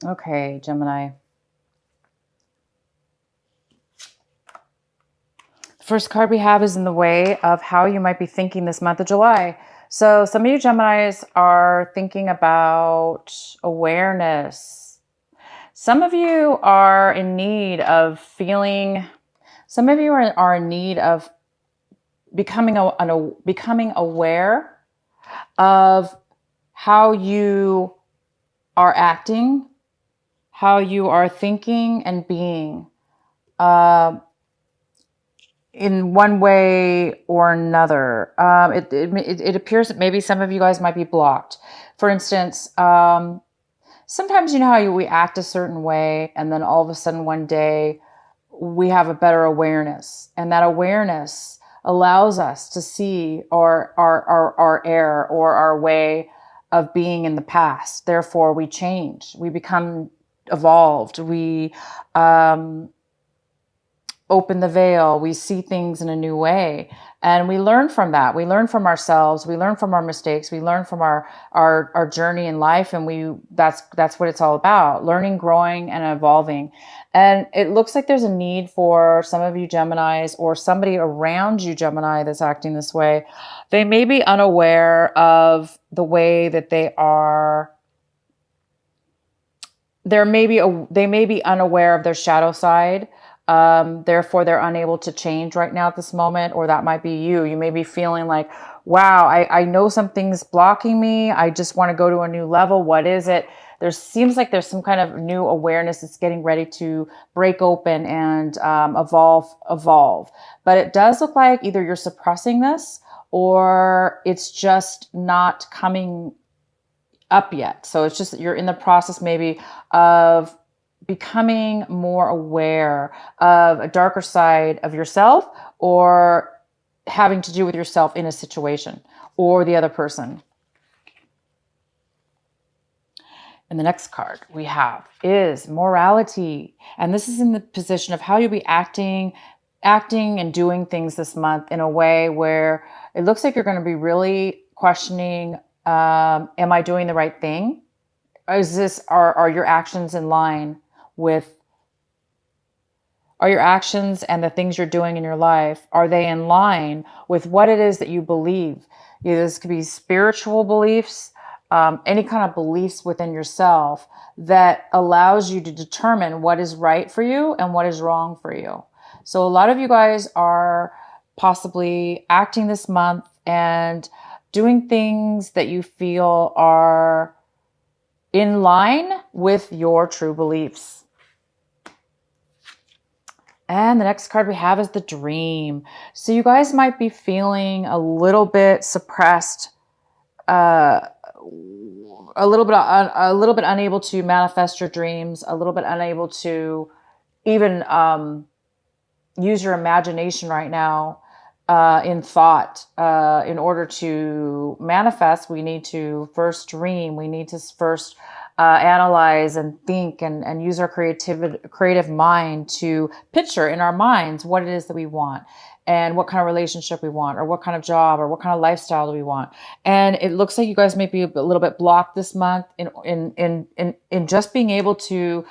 Okay, Gemini. The first card we have is in the way of how you might be thinking this month of July. So some of you Geminis are thinking about awareness. Some of you are in need of feeling, some of you are in need of becoming aware of how you are acting, how you are thinking and being in one way or another. It appears that maybe some of you guys might be blocked. For instance, sometimes you know how we act a certain way, and then all of a sudden one day we have a better awareness, and that awareness allows us to see our error or our way of being in the past. Therefore, we change, we become evolved, we open the veil, we see things in a new way, and we learn from that. We learn from ourselves, we learn from our mistakes, we learn from our journey in life, and that's what it's all about: learning, growing, and evolving. And it looks like there's a need for some of you Geminis, or somebody around you Gemini, that's acting this way. They may be unaware of the way that they are. They may be unaware of their shadow side. Therefore, they're unable to change right now at this moment. Or that might be you. You may be feeling like, wow, I know something's blocking me. I just want to go to a new level. What is it? There seems like there's some kind of new awareness that's getting ready to break open and evolve. But it does look like either you're suppressing this, or it's just not coming up yet. So it's just, you're in the process maybe of becoming more aware of a darker side of yourself, or having to do with yourself in a situation or the other person. And the next card we have is morality. And this is in the position of how you'll be acting and doing things this month in a way where it looks like you're going to be really questioning, am I doing the right thing? Are your actions in line with, are your actions and the things you're doing in your life, are they in line with what it is that you believe? This could be spiritual beliefs, any kind of beliefs within yourself that allows you to determine what is right for you and what is wrong for you. So a lot of you guys are possibly acting this month and doing things that you feel are in line with your true beliefs. And the next card we have is the dream. So you guys might be feeling a little bit suppressed, a little bit unable to manifest your dreams, a little bit unable to even use your imagination right now in thought. In order to manifest, we need to first dream. We need to first analyze and think and use our creative mind to picture in our minds what it is that we want, and what kind of relationship we want, or what kind of job, or what kind of lifestyle do we want. And it looks like you guys may be a little bit blocked this month in just being able to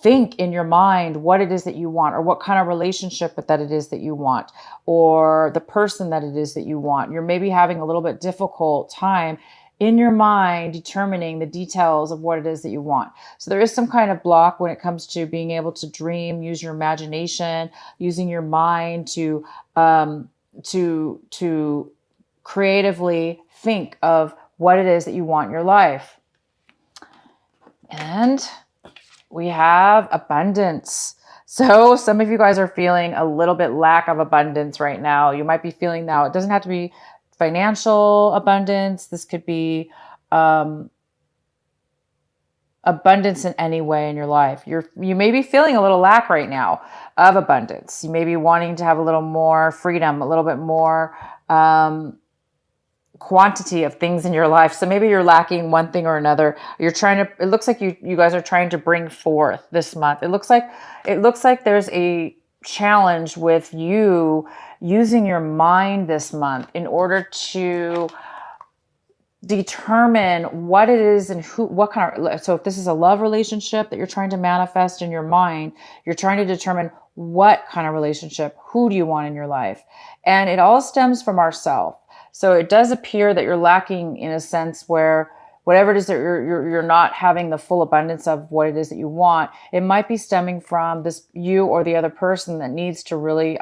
think in your mind what it is that you want, or what kind of relationship that it is that you want, or the person that it is that you want. You're maybe having a little bit difficult time in your mind determining the details of what it is that you want. So there is some kind of block when it comes to being able to dream, use your imagination, using your mind to creatively think of what it is that you want in your life. And we have abundance. So some of you guys are feeling a little bit lack of abundance right now. You might be feeling now, it doesn't have to be financial abundance. This could be abundance in any way in your life. You may be feeling a little lack right now of abundance. You may be wanting to have a little more freedom, a little bit more quantity of things in your life. So maybe you're lacking one thing or another. It looks like you guys are trying to bring forth this month. It looks like there's a challenge with you using your mind this month in order to determine what it is and what kind of, so if this is a love relationship that you're trying to manifest in your mind, you're trying to determine what kind of relationship, who do you want in your life? And it all stems from ourself. So it does appear that you're lacking in a sense where whatever it is that you're not having the full abundance of what it is that you want, it might be stemming from this you or the other person that needs to really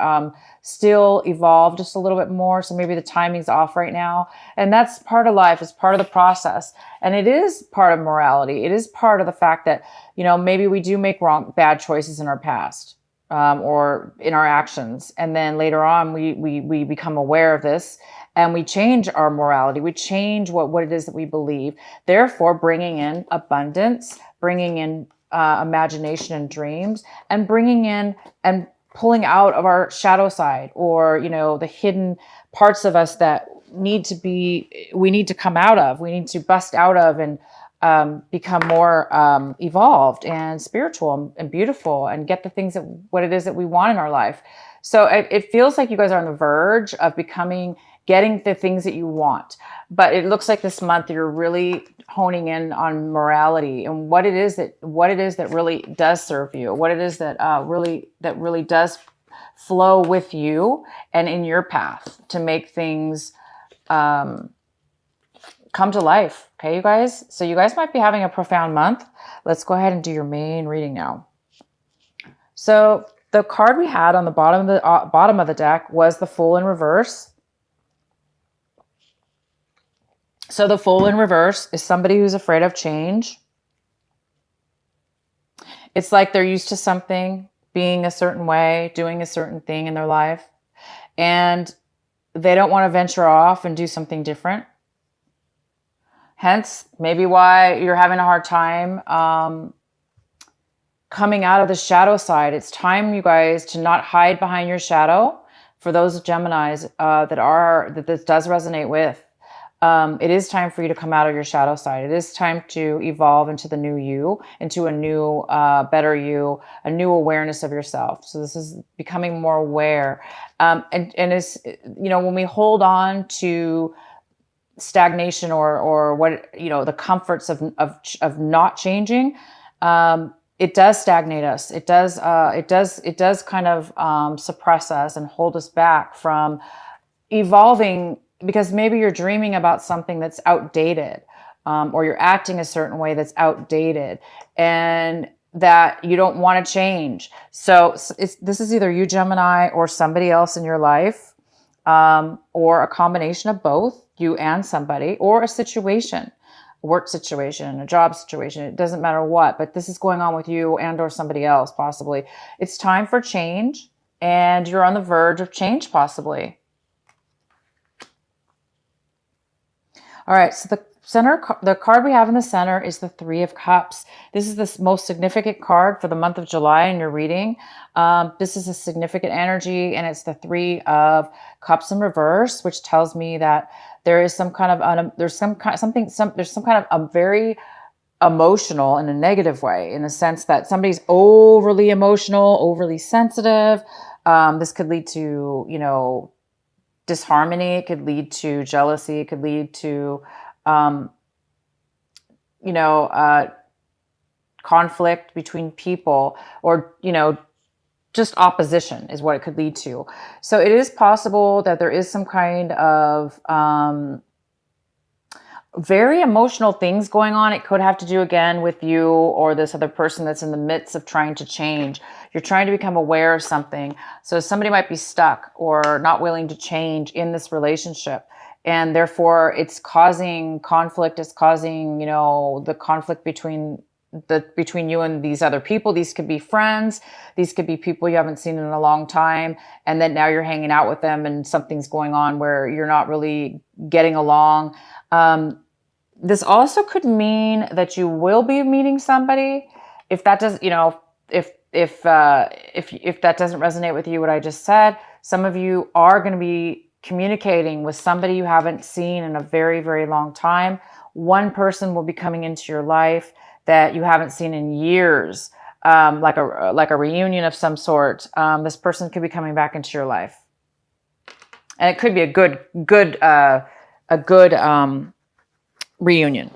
still evolve just a little bit more. So maybe the timing's off right now. And that's part of life. It's part of the process. And it is part of morality. It is part of the fact that, maybe we do make bad choices in our past. Or in our actions. And then later on, we become aware of this and we change our morality. We change what it is that we believe. Therefore, bringing in abundance, bringing in imagination and dreams, and bringing in and pulling out of our shadow side, or, the hidden parts of us that we need to come out of, we need to bust out of and become more evolved and spiritual and beautiful and get the things what it is that we want in our life. So it feels like you guys are on the verge of getting the things that you want. But it looks like this month you're really honing in on morality and what it is that really does serve you, what it is that really does flow with you and in your path to make things come to life. Okay, you guys? So you guys might be having a profound month. Let's go ahead and do your main reading now. So the card we had on the bottom of the deck was the Fool in reverse. So the Fool in reverse is somebody who's afraid of change. It's like they're used to something being a certain way, doing a certain thing in their life, and they don't want to venture off and do something different. Hence, maybe why you're having a hard time coming out of the shadow side. It's time, you guys, to not hide behind your shadow. For those Geminis that this does resonate with, it is time for you to come out of your shadow side. It is time to evolve into the new you, into a new, better you, a new awareness of yourself. So this is becoming more aware. And it's, when we hold on to stagnation or what, the comforts of not changing, it does stagnate us. It does kind of suppress us and hold us back from evolving, because maybe you're dreaming about something that's outdated, or you're acting a certain way that's outdated and that you don't want to change. So this is either you, Gemini, or somebody else in your life, or a combination of both, you and somebody, or a situation, a work situation, a job situation. It doesn't matter what, but this is going on with you and or somebody else, possibly. It's time for change, and you're on the verge of change, possibly. All right, so the card we have in the center is the Three of Cups. This is the most significant card for the month of July in your reading. This is a significant energy, and it's the Three of Cups in reverse, which tells me that there is some kind of there's some kind of a very emotional in a negative way, in the sense that somebody's overly emotional, overly sensitive. This could lead to disharmony. It could lead to jealousy. It could lead to conflict between people, or just opposition is what it could lead to. So it is possible that there is some kind of very emotional things going on. It could have to do again with you or this other person that's in the midst of trying to change. You're trying to become aware of something. So somebody might be stuck or not willing to change in this relationship. And therefore it's causing conflict. It's causing, the conflict between you and these other people. These could be friends. These could be people you haven't seen in a long time. And then now you're hanging out with them and something's going on where you're not really getting along. This also could mean that you will be meeting somebody. If that does, if that doesn't resonate with you, what I just said, some of you are going to be communicating with somebody you haven't seen in a very, very long time. One person will be coming into your life that you haven't seen in years, like a reunion of some sort. This person could be coming back into your life, and it could be a good reunion.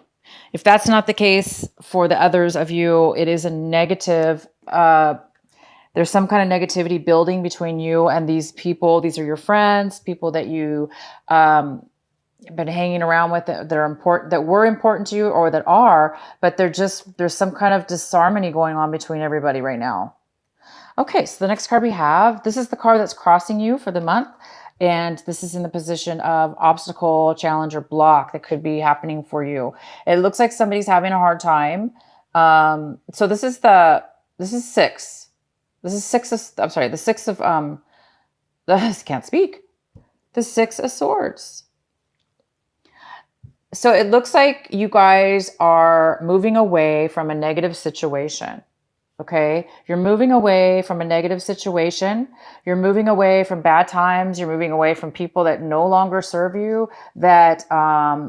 If that's not the case for the others of you, it is a negative. There's some kind of negativity building between you and these people. These are your friends, people that you been hanging around with that are important, that were important to you or that are, but there's some kind of disharmony going on between everybody right now. Okay, so the next card we have, this is the card that's crossing you for the month. And this is in the position of obstacle, challenge, or block that could be happening for you. It looks like somebody's having a hard time. So this is six. This is six of, I'm sorry, the six of, I can't speak. The Six of Swords. So it looks like you guys are moving away from a negative situation. Okay. You're moving away from a negative situation. You're moving away from bad times. You're moving away from people that no longer serve you, that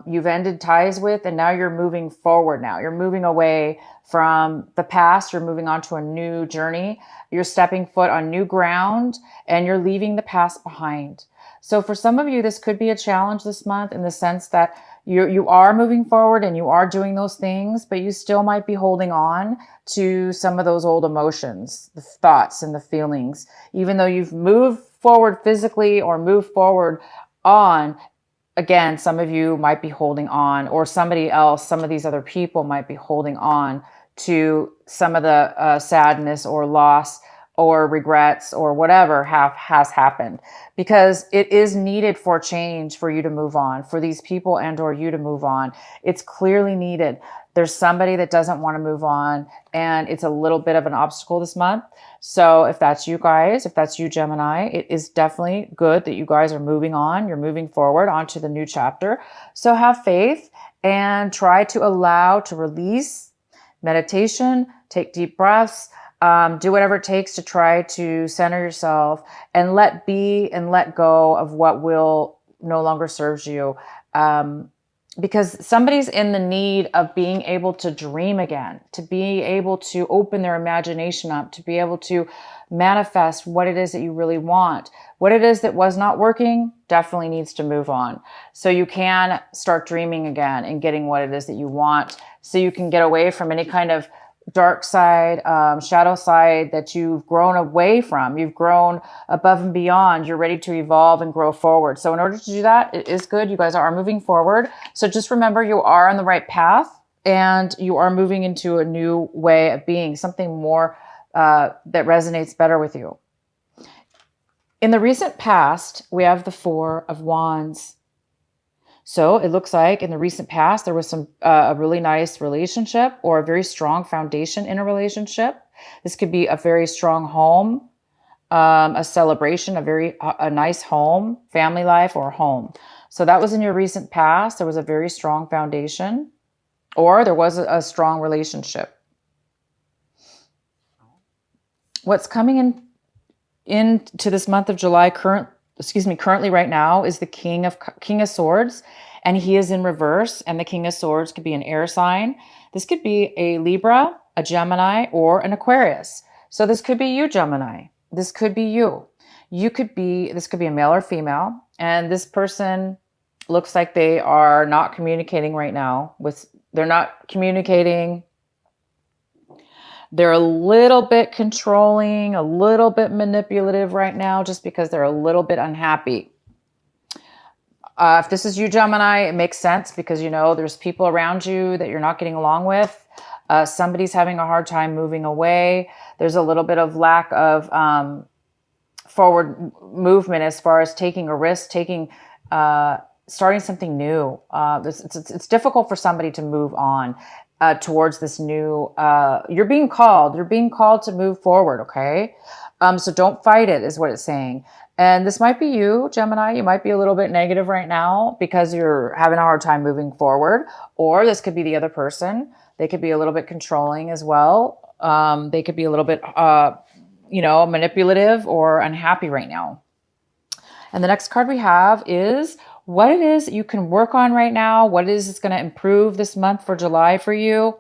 you've ended ties with. And now you're moving forward now. You're moving away from the past. You're moving on to a new journey. You're stepping foot on new ground and you're leaving the past behind. So for some of you, this could be a challenge this month in the sense that you are moving forward and you are doing those things, but you still might be holding on to some of those old emotions, the thoughts and the feelings. Even though you've moved forward physically or moved forward on, again, some of you might be holding on, or somebody else, some of these other people might be holding on to some of the sadness or loss or regrets or whatever has happened, because it is needed for change, for you to move on, for these people and or you to move on. It's clearly needed. There's somebody that doesn't want to move on, and it's a little bit of an obstacle this month. So if that's you guys, if that's you, Gemini, it is definitely good that you guys are moving on. You're moving forward onto the new chapter. So have faith and try to release. Meditation, take deep breaths, do whatever it takes to try to center yourself and let be and let go of what will no longer serves you. Because somebody's in the need of being able to dream again, to be able to open their imagination up, to be able to manifest what it is that you really want. What it is that was not working definitely needs to move on. So you can start dreaming again and getting what it is that you want, so you can get away from any kind of dark side, shadow side that you've grown away from. You've grown above and beyond. You're ready to evolve and grow forward. So in order to do that, it is good. You guys are moving forward. So just remember, you are on the right path and you are moving into a new way of being, something more that resonates better with you. In the recent past, we have the Four of Wands. So it looks like in the recent past, there was a really nice relationship or a very strong foundation in a relationship. This could be a very strong home, a celebration, a nice home, family life, or home. So that was in your recent past. There was a very strong foundation, or there was a strong relationship. What's coming into this month of July currently right now is the King of Swords, and he is in reverse, and the King of Swords could be an air sign. This could be a Libra, a Gemini, or an Aquarius. So this could be you, Gemini. This could be you. This could be a male or female, and this person looks like they are not communicating right now. They're not communicating. They're a little bit controlling, a little bit manipulative right now, just because they're a little bit unhappy. If this is you, Gemini, it makes sense because, there's people around you that you're not getting along with. Somebody's having a hard time moving away. There's a little bit of lack of forward movement as far as taking a risk, starting something new. It's difficult for somebody to move on towards this new, you're being called to move forward. Okay. So don't fight it is what it's saying. And this might be you, Gemini. You might be a little bit negative right now because you're having a hard time moving forward, or this could be the other person. They could be a little bit controlling as well. They could be a little bit, manipulative or unhappy right now. And the next card we have is what it is that you can work on right now. What it is that's going to improve this month for July for you.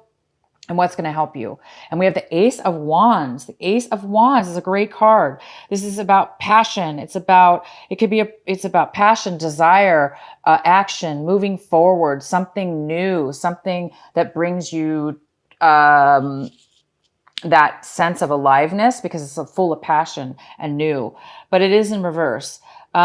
and what's going to help you. And we have the Ace of Wands. The Ace of Wands is a great card. This is about passion. It's about passion, desire, action, moving forward, something new, something that brings you that sense of aliveness, because it's full of passion and new. But it is in reverse.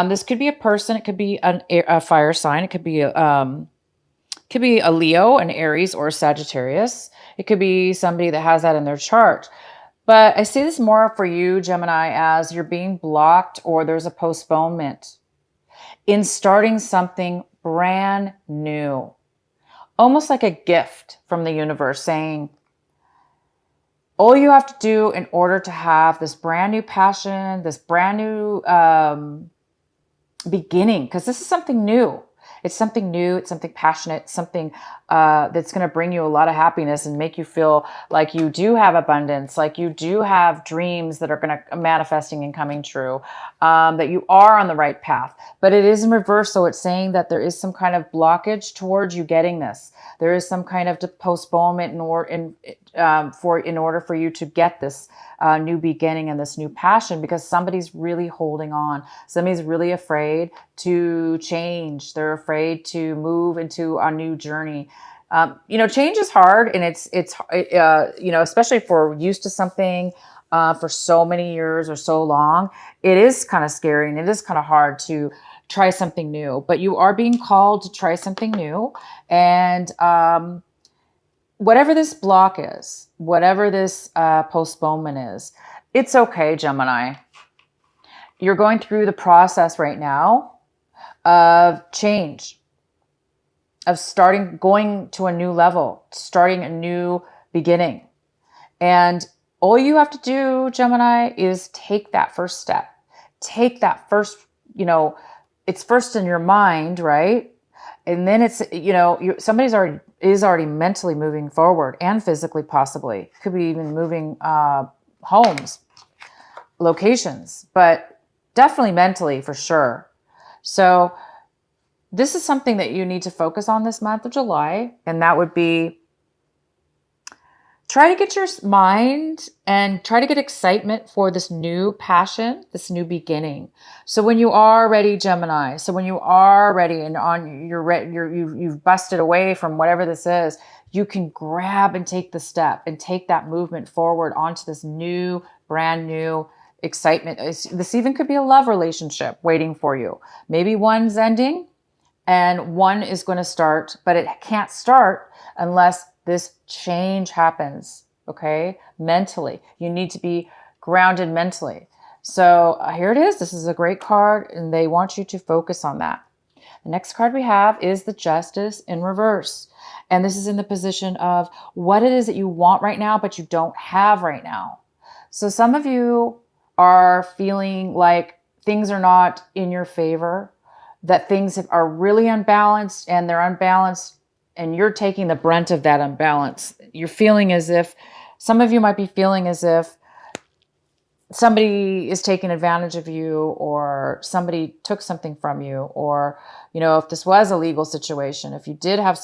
This could be a person. It could be a fire sign. It could be a Leo, an Aries, or a Sagittarius. It could be somebody that has that in their chart. But I see this more for you, Gemini, as you're being blocked or there's a postponement in starting something brand new. Almost like a gift from the universe saying, all you have to do in order to have this brand new passion, this brand new beginning, because this is something new. It's something new. It's something passionate, something that's going to bring you a lot of happiness and make you feel like you do have abundance, like you do have dreams that are going to manifesting and coming true, that you are on the right path. But it is in reverse. So it's saying that there is some kind of blockage towards you getting this. There is some kind of postponement in order for you to get this new beginning and this new passion, because somebody's really holding on. Somebody's really afraid to change. They're afraid to move into a new journey. Change is hard, and it's especially if we're used to something for so many years or so long, it is kind of scary and it is kind of hard to try something new. But you are being called to try something new, and whatever this block is, whatever this postponement is, it's okay, Gemini. You're going through the process right now of change, of going to a new level, starting a new beginning. And all you have to do, Gemini, is take that first step. Take that first, it's first in your mind, right? And then it's, somebody's already mentally moving forward, and physically, possibly. Could be even moving homes, locations, but definitely mentally for sure. So this is something that you need to focus on this month of July. And that would be, try to get your mind and try to get excitement for this new passion, this new beginning. So when you are ready, Gemini, when you are ready and you've busted away from whatever this is, you can grab and take the step and take that movement forward onto this new, brand new excitement. This even could be a love relationship waiting for you. Maybe one's ending and one is going to start, but it can't start unless this change happens, okay? Mentally. You need to be grounded mentally. So here it is. This is a great card, and they want you to focus on that. The next card we have is the Justice in reverse. And this is in the position of what it is that you want right now, but you don't have right now. So some of you are feeling like things are not in your favor, that things are really unbalanced, and they're unbalanced, and you're taking the brunt of that imbalance. You're feeling as if, some of you might be feeling as if somebody is taking advantage of you, or somebody took something from you, or, if this was a legal situation, if you did have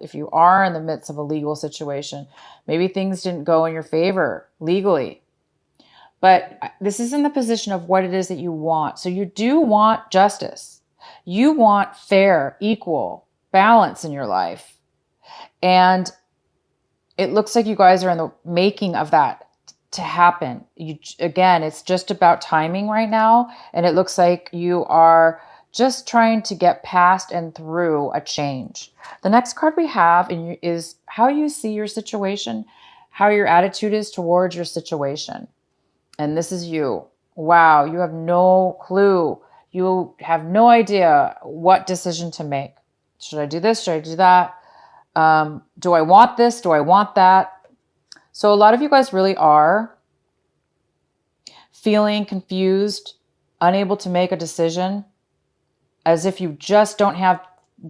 if you are in the midst of a legal situation, maybe things didn't go in your favor legally. But this is in the position of what it is that you want. So you do want justice. You want fair, equal balance in your life. And it looks like you guys are in the making of that to happen. Again, it's just about timing right now. And it looks like you are just trying to get past and through a change. The next card we have is how you see your situation, how your attitude is towards your situation. And this is you. Wow, you have no clue. You have no idea what decision to make. Should I do this? Should I do that? Do I want this? Do I want that? So a lot of you guys really are feeling confused, unable to make a decision, as if you just don't have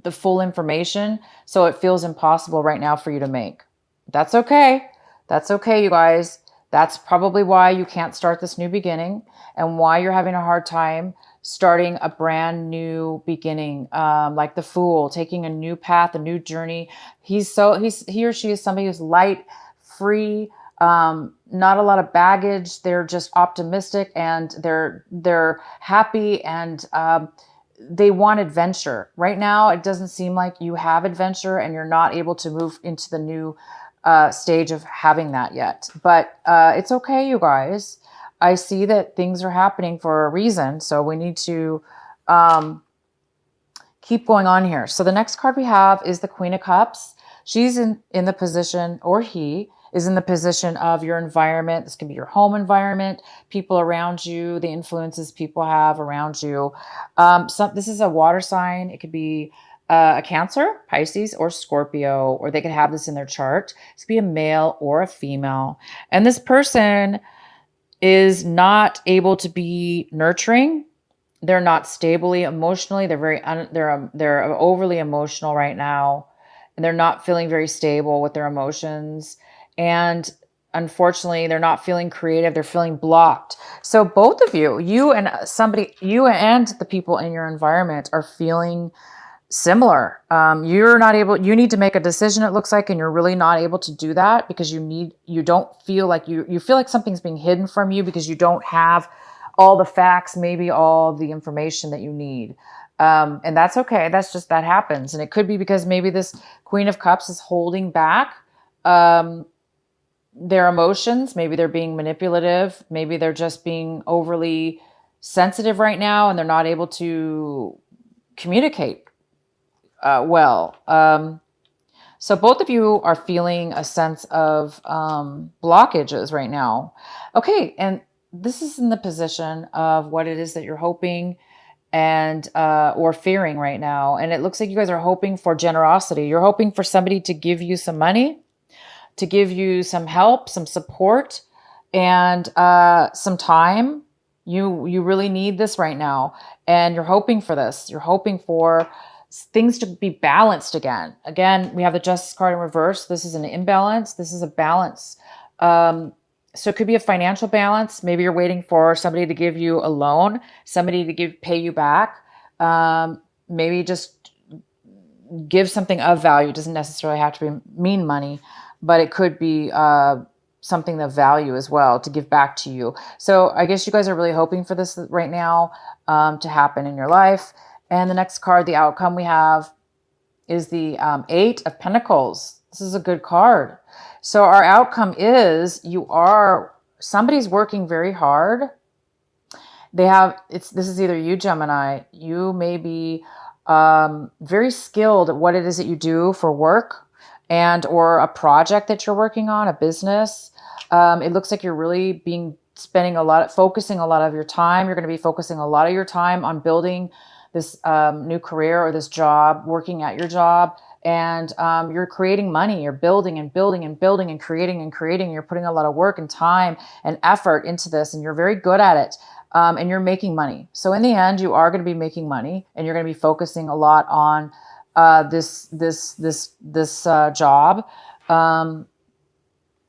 the full information. So it feels impossible right now for you to make. That's okay. That's okay, you guys. That's probably why you can't start this new beginning, and why you're having a hard time starting a brand new beginning, like the Fool, taking a new path, a new journey. He or she is somebody who's light, free, not a lot of baggage. They're just optimistic, and they're happy, and they want adventure. Right now, it doesn't seem like you have adventure, and you're not able to move into the new stage of having that yet. But it's okay, you guys. I see that things are happening for a reason, so we need to keep going on here. So the next card we have is the Queen of Cups. She's in the position, or he is in the position of your environment. This can be your home environment, people around you, the influences people have around you. This is a water sign. It could be a Cancer, Pisces, or Scorpio, or they could have this in their chart. It could be a male or a female. And this person is not able to be nurturing. They're not stably emotionally. They're overly emotional right now, and they're not feeling very stable with their emotions. And unfortunately, they're not feeling creative. They're feeling blocked. So both of you, you and the people in your environment are feeling similar. You're not able, you need to make a decision, it looks like, and you're really not able to do that because you don't feel like you feel like something's being hidden from you because you don't have all the facts, maybe all the information that you need. And that's okay. That happens. And it could be because maybe this Queen of Cups is holding back their emotions. Maybe they're being manipulative. Maybe they're just being overly sensitive right now, and they're not able to communicate well. So both of you are feeling a sense of blockages right now. Okay, and this is in the position of what it is that you're hoping and or fearing right now. And it looks like you guys are hoping for generosity. You're hoping for somebody to give you some money, to give you some help, some support, and some time. You really need this right now. And you're hoping for this. You're hoping for things to be balanced again. Again, we have the Justice card in reverse. This is an imbalance. This is a balance. So it could be a financial balance. Maybe you're waiting for somebody to give you a loan, somebody to pay you back. Maybe just give something of value. It doesn't necessarily have to mean money, but it could be something of value as well to give back to you. So I guess you guys are really hoping for this right now to happen in your life. And the next card, the outcome we have, is the Eight of Pentacles. This is a good card. So our outcome is somebody's working very hard. This is either you, Gemini, you may be very skilled at what it is that you do for work and or a project that you're working on, a business. It looks like you're really focusing a lot of your time. You're going to be focusing a lot of your time on building this new career or this job, working at your job, and you're creating money. You're building and building and building and creating and creating. You're putting a lot of work and time and effort into this, and you're very good at it. And you're making money. So in the end, you are going to be making money, and you're going to be focusing a lot on this job,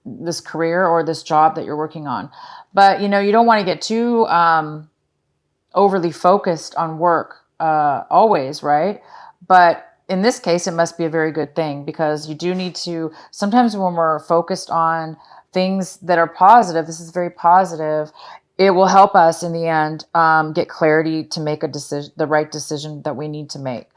this career or this job that you're working on. But you don't want to get too overly focused on work always, right? But in this case, it must be a very good thing, because you do need to, sometimes when we're focused on things that are positive, this is very positive, it will help us in the end get clarity to make the right decision that we need to make.